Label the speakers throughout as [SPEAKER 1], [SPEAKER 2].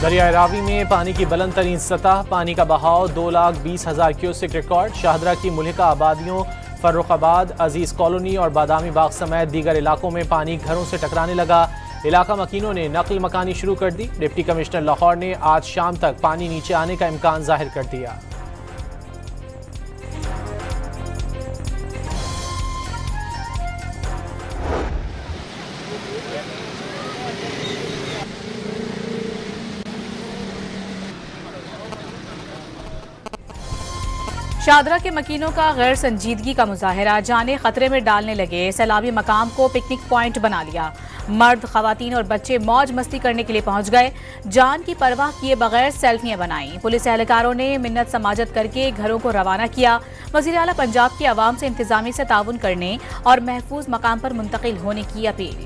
[SPEAKER 1] दरिया रावी में पानी की बुलंद तरीन सतह, पानी का बहाव 2,20,000 क्यूसेक रिकॉर्ड। शाहदरा की मुल्हिका आबादियों फर्रुखाबाद, अजीज कॉलोनी और बादामी बाग समेत दीगर इलाकों में पानी घरों से टकराने लगा। इलाका मकीनों ने नकल मकानी शुरू कर दी। डिप्टी कमिश्नर लाहौर ने आज शाम तक पानी नीचे आने का इम्कान जाहिर कर दिया।
[SPEAKER 2] शाहदरा के मकीनों का गैर संजीदगी का मुजाहरा जाने खतरे में डालने लगे। सैलाबी मकाम को पिकनिक पॉइंट बना लिया। मर्द, खवातीन और बच्चे मौज मस्ती करने के लिए पहुंच गए। जान की परवाह किए बगैर सेल्फियां बनाई। पुलिस एहलकारों ने मिन्नत समाजत करके घरों को रवाना किया। वज़ीर आला पंजाब की आवाम से इंतजामी से ताउन करने और महफूज मकाम पर मुंतकिल होने की अपील।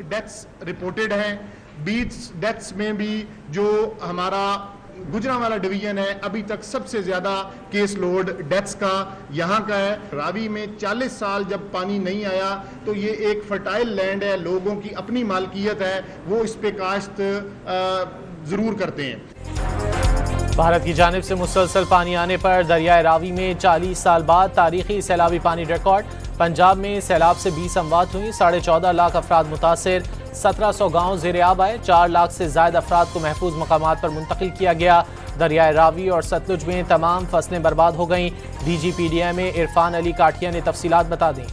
[SPEAKER 3] डेथ्स रिपोर्टेड हैं। 20 डेथ्स में भी जो हमारा गुजरांवाला डिवीजन है, अभी तक सबसे ज्यादा केस लोड डेथ्स का यहाँ का है। रावी में 40 साल जब पानी नहीं आया तो ये एक फर्टाइल लैंड है, लोगों की अपनी मालकियत है, वो इस पे काश्त जरूर करते हैं।
[SPEAKER 1] भारत की जानिब से मुसलसल पानी आने पर दरियाए रावी में 40 साल बाद तारीखी सैलाबी पानी रिकॉर्ड। पंजाब में सैलाब से 20 अमवात हुई, 14.5 लाख अफराद मुतासिर, 1700 गाँव ज़ेर आब आए, 4 लाख से ज़ायद अफराद को महफूज मकामात पर मुंतकिल किया गया। दरियाए रावी और सतलुज में तमाम फसलें बर्बाद हो गईं। DGPDM में इरफान अली काठिया ने तफसीलात बता दी।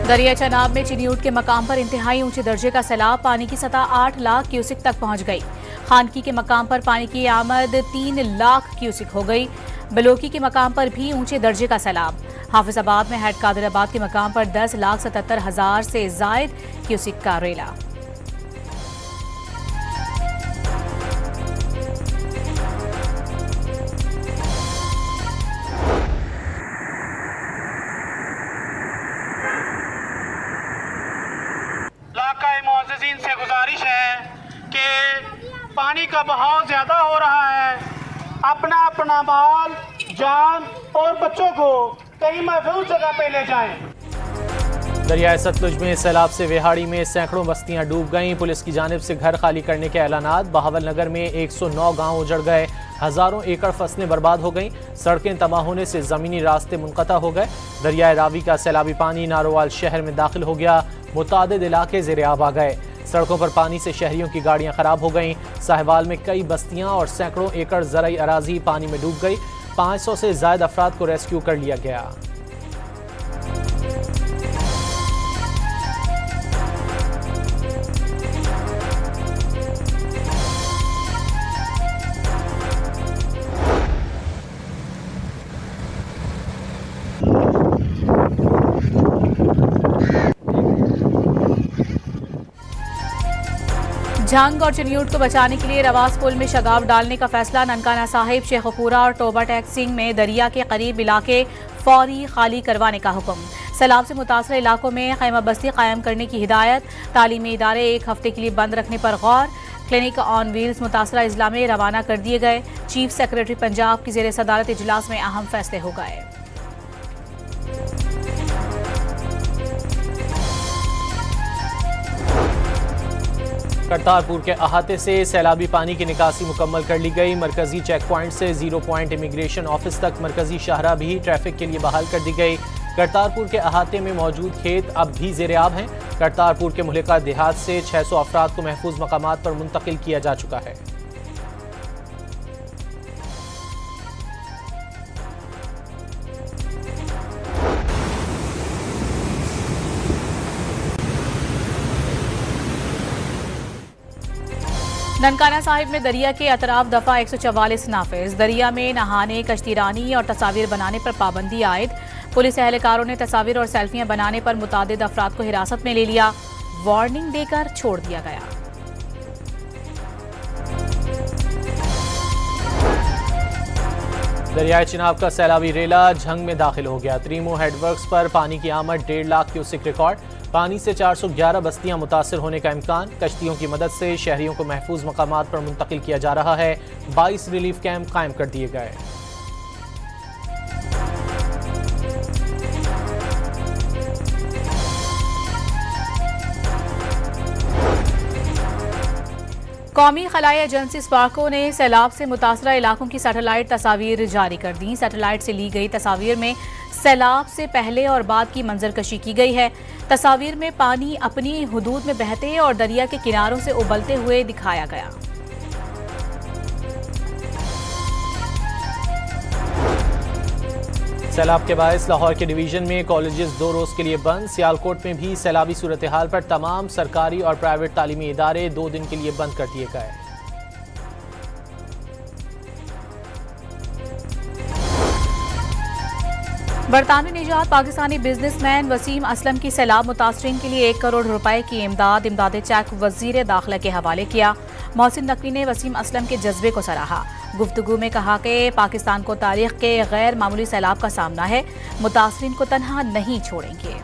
[SPEAKER 2] दरिया चनाब में चिनियूट के मकाम पर इंतहाई ऊंचे दर्जे का सैलाब, पानी की सतह 8 लाख क्यूसिक तक पहुंच गई। खानकी के मकाम पर पानी की आमद 3 लाख क्यूसिक हो गई। बलोकी के मकाम पर भी ऊंचे दर्जे का सैलाब। हाफिजाबाद में हेड कादिराबाद के मकाम पर 10,77,000 से जायद क्यूसिक का रेला।
[SPEAKER 4] मुअज़्ज़िज़ीन से गुजारिश है कि पानी का बहाव ज्यादा हो रहा है, अपना अपना माल, जान और बच्चों को कहीं महफूज जगह पे ले जाएं।
[SPEAKER 1] दरियाए सतलुज में सैलाब से वेहाड़ी में सैकड़ों बस्तियां डूब गईं। पुलिस की जानिब से घर खाली करने के ऐलानात। बहावल नगर में 109 गांव उजड़ गए, हजारों एकड़ फसलें बर्बाद हो गईं। सड़कें तबाह होने से जमीनी रास्ते मुनक़ता हो गए। दरियाए रावी का सैलाबी पानी नारोवाल शहर में दाखिल हो गया। मुतादिद इलाके ज़ेर आब आ गए। सड़कों पर पानी से शहरियों की गाड़ियां खराब हो गईं। साहिवाल में कई बस्तियां और सैकड़ों एकड़ ज़राई अराजी पानी में डूब गई। 500 से ज़ायद अफराद को रेस्क्यू कर लिया गया।
[SPEAKER 2] झंग और चिनियूट को बचाने के लिए रवास पुल में शगाव डालने का फैसला। ननकाना साहिब, शेखपुरा और टोबा टैक सिंह में दरिया के करीब इलाके फौरी खाली करवाने का हुक्म। सैलाब से मुतासर इलाकों में खैमा बस्ती कायम करने की हिदायत। तालीमी इदारे 1 हफ्ते के लिए बंद रखने पर गौर। क्लिनिक ऑन व्हील्स मुतासरा अजला में रवाना कर दिए गए। चीफ सेक्रेटरी पंजाब की जेर सदारत इजलास में अहम फैसले हो गए।
[SPEAKER 1] करतारपुर के अहाते से सैलाबी पानी की निकासी मुकम्मल कर ली गई। मरकजी चेक पॉइंट से 0 पॉइंट इमिग्रेशन ऑफिस तक मरकजी शाहरा भी ट्रैफिक के लिए बहाल कर दी गई। करतारपुर के अहाते में मौजूद खेत अब भी ज़ेर आब हैं। करतारपुर के मुहलिका देहात से 600 अफराद को महफूज मकामात पर मुंतकिल किया जा चुका है।
[SPEAKER 2] ननकाना साहिब में दरिया के अतराफ दफा 144 नाफिज। दरिया में नहाने, कश्तीरानी और तस्वीर बनाने पर पाबंदी आयद। पुलिस एहलकारों ने तस्वीर और सेल्फियां बनाने पर मुतादिद अफराद को हिरासत में ले लिया। वार्निंग देकर छोड़ दिया गया।
[SPEAKER 1] दरियाई चिनाब का सैलाबी रेला झंग में दाखिल हो गया। त्रीमो हेडवर्क्स पर पानी की आमद 1.5 लाख क्यूसिक रिकॉर्ड। पानी से 411 बस्तियां मुतासर होने का इम्कान। कश्तियों की मदद से शहरियों को महफूज मकामात पर मुंतकिल किया जा रहा है। 22 रिलीफ कैंप कायम कर दिए गए।
[SPEAKER 2] कौमी खलाई एजेंसी स्पार्को ने सैलाब से मुतासरा इलाकों की सैटेलाइट तस्वीर जारी कर दी। सैटेलाइट से ली गई तस्वीर में सैलाब से पहले और बाद की मंजरकशी की गई है। तस्वीर में पानी अपनी हुदूद में बहते और दरिया के किनारों से उबलते हुए दिखाया गया।
[SPEAKER 1] सैलाब के बायस लाहौर के डिवीजन में कॉलेजेस 2 रोज के लिए बंद। सियालकोट में भी सैलाबी सूरत हाल पर तमाम सरकारी और प्राइवेट तालीमी इदारे 2 दिन के लिए बंद कर दिए गए।
[SPEAKER 2] बरतानवी निजात पाकिस्तानी बिजनेसमैन वसीम असलम की सैलाब मुतासरीन के लिए 1 करोड़ रुपए की इमदाद चेक वजीर दाखिला के हवाले किया। मोहसिन नकवी ने वसीम असलम के जज्बे को सराहा। गुफ्तगू में कहा कि पाकिस्तान को तारीख के गैर मामूली सैलाब का सामना है, मुतासरीन को तन्हा नहीं छोड़ेंगे।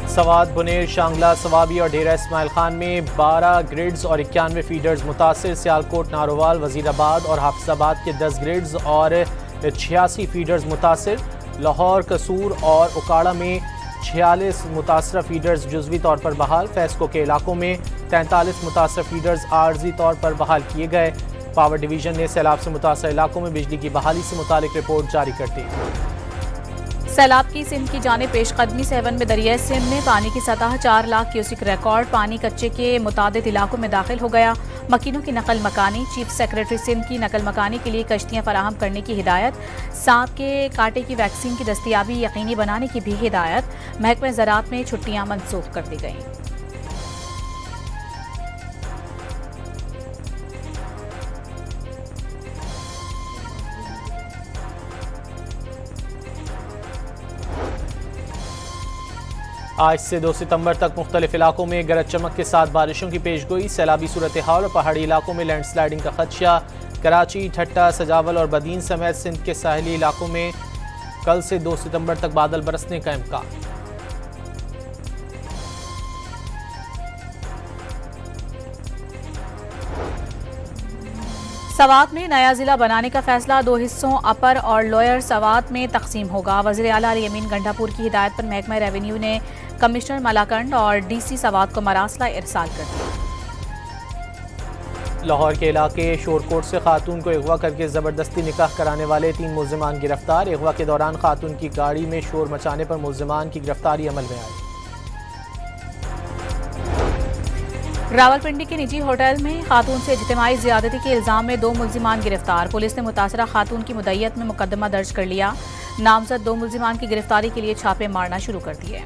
[SPEAKER 1] सवात, बुनेर, शांगला, सवाबी और डेरा इस्माइल खान में 12 ग्रिड्स और 91 फीडर्स मुतासर। सियालकोट, नारोवाल, वजीराबाद और हाफिजाबाद के 10 ग्रिड्स और 86 फीडर्स मुतासर। लाहौर, कसूर और उकाड़ा में 46 मुतासरा फीडर्स जुज़वी तौर पर बहाल। फैसको के इलाकों में 43 मुतासरा फीडर्स आर्जी तौर पर बहाल किए गए। पावर डिवीजन ने सैलाब से मुतासर इलाकों में बिजली की बहाली से मुतालिक रिपोर्ट जारी कर दी।
[SPEAKER 2] सैलाब की सिंध की जानिब पेशकदमी 7 में दरियाई सिंध में पानी की सतह 4 लाख क्यूसिक रिकॉर्ड। पानी कच्चे के मुतादिद इलाकों में दाखिल हो गया। मकीनों की नकल मकानी। चीफ सेक्रेटरी सिंध की नकल मकानी के लिए कश्तियां फराहम करने की हिदायत। सांप के कांटे की वैक्सीन की दस्तियाबी यकीनी बनाने की भी हिदायत। महकमे ज़राअत में छुट्टियां मनसूख कर दी गईं।
[SPEAKER 1] आज से 2 सितंबर तक मुख्तलिफ इलाकों में गरज चमक के साथ बारिशों की पेशगोई। सैलाबी सूरत हाल और पहाड़ी इलाकों में लैंडस्लाइडिंग का खदशा। कराची, ठट्टा, सजावल और बदीन समेत सिंध के साहली इलाकों में कल से 2 सितंबर तक बादल बरसने का इम्कान।
[SPEAKER 2] सवात में नया जिला बनाने का फैसला 2 हिस्सों अपर और लोअर सवात में तकसीम होगा। वज़ीर आला यमीन गंडापुर की हिदायत पर महकमा रेवेन्यू ने कमिश्नर मलाकंड और डीसी सवात को मरासला इरसाल कर दिया।
[SPEAKER 1] लाहौर के इलाके शोरकोट से खातून को अगवा करके जबरदस्ती निकाह कराने वाले 3 मुल्जिमान गिरफ्तार। अगवा के दौरान खातून की गाड़ी में शोर मचाने पर मुल्जिमान की गिरफ्तारी अमल में आई।
[SPEAKER 2] रावलपिंडी के निजी होटल में खातून से इज्तिमाई ज़्यादती के इल्जाम में 2 मुल्जिमान गिरफ्तार। पुलिस ने मुतासरा खातून की मुद्दइयत में मुकदमा दर्ज कर लिया। नामजद 2 मुल्जिमान की गिरफ्तारी के लिए छापे मारना शुरू कर दिए।